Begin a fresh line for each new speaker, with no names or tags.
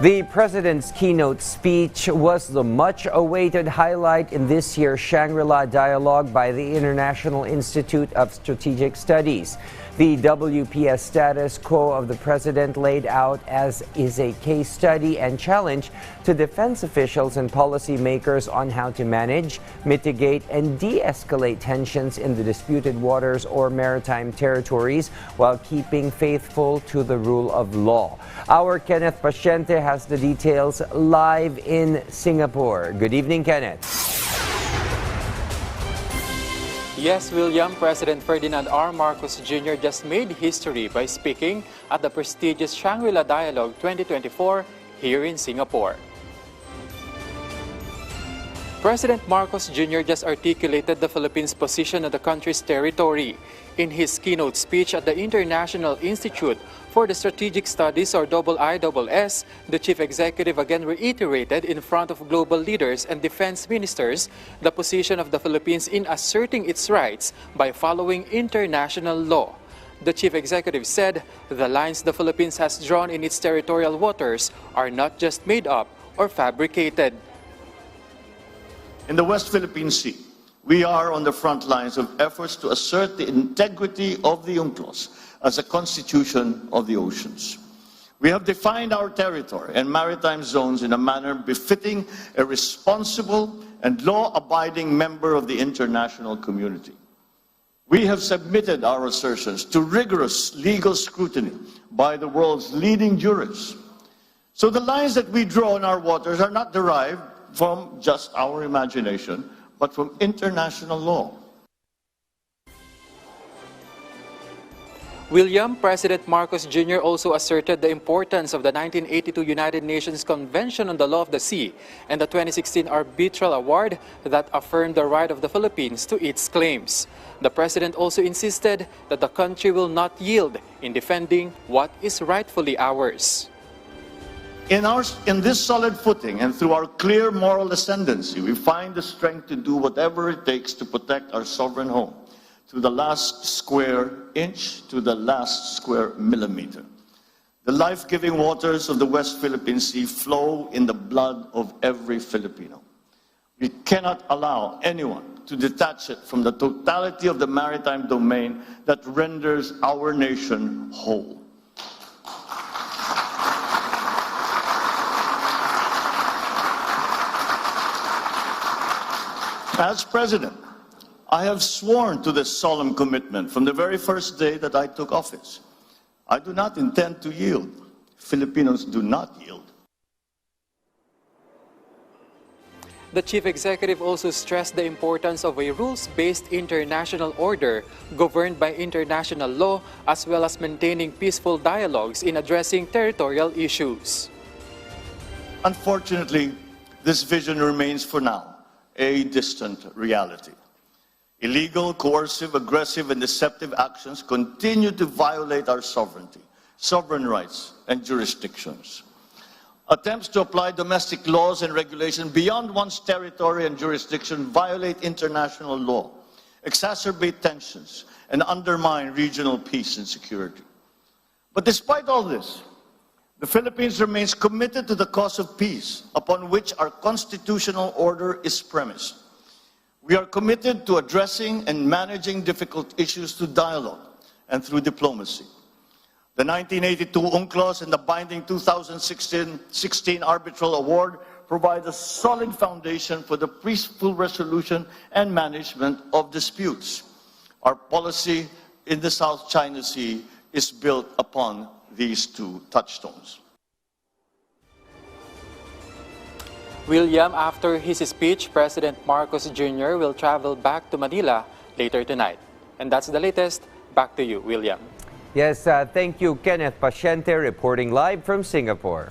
The president's keynote speech was the much-awaited highlight in this year's Shangri-La Dialogue by the International Institute of Strategic Studies. The WPS status quo of the president laid out as is a case study and challenge to defense officials and policymakers on how to manage, mitigate, and de-escalate tensions in the disputed waters or maritime territories while keeping faithful to the rule of law. Our Kenneth Paciente has the details live in Singapore. Good evening, Kenneth.
Yes, William, President Ferdinand R. Marcos Jr. just made history by speaking at the prestigious Shangri-La Dialogue 2024 here in Singapore. President Marcos Jr. just articulated the Philippines' position on the country's territory. In his keynote speech at the International Institute for the Strategic Studies, or IISS, the chief executive again reiterated in front of global leaders and defense ministers the position of the Philippines in asserting its rights by following international law. The chief executive said the lines the Philippines has drawn in its territorial waters are not just made up or fabricated.
In the West Philippine Sea, we are on the front lines of efforts to assert the integrity of the UNCLOS as a constitution of the oceans. We have defined our territory and maritime zones in a manner befitting a responsible and law-abiding member of the international community. We have submitted our assertions to rigorous legal scrutiny by the world's leading jurists. So the lines that we draw in our waters are not derived from just our imagination, but from international law.
William, President Marcos Jr. also asserted the importance of the 1982 United Nations Convention on the Law of the Sea and the 2016 Arbitral Award that affirmed the right of the Philippines to its claims. The president also insisted that the country will not yield in defending what is rightfully ours.
In this solid footing and through our clear moral ascendancy, we find the strength to do whatever it takes to protect our sovereign home, to the last square inch, to the last square millimeter. The life-giving waters of the West Philippine Sea flow in the blood of every Filipino. We cannot allow anyone to detach it from the totality of the maritime domain that renders our nation whole. As president, I have sworn to this solemn commitment from the very first day that I took office. I do not intend to yield. Filipinos do not yield.
The chief executive also stressed the importance of a rules-based international order governed by international law, as well as maintaining peaceful dialogues in addressing territorial issues.
Unfortunately, this vision remains for now a distant reality. Illegal, coercive, aggressive, and deceptive actions continue to violate our sovereignty, sovereign rights, and jurisdictions. Attempts to apply domestic laws and regulations beyond one's territory and jurisdiction violate international law, exacerbate tensions, and undermine regional peace and security. But despite all this, the Philippines remains committed to the cause of peace upon which our constitutional order is premised. We are committed to addressing and managing difficult issues through dialogue and through diplomacy. The 1982 UNCLOS and the binding 2016 Arbitral Award provide a solid foundation for the peaceful resolution and management of disputes. Our policy in the South China Sea is built upon these two touchstones.
William, after his speech, President Marcos Jr. will travel back to Manila later tonight. And that's the latest. Back to you, William.
Yes, thank you, Kenneth Paciente, reporting live from Singapore.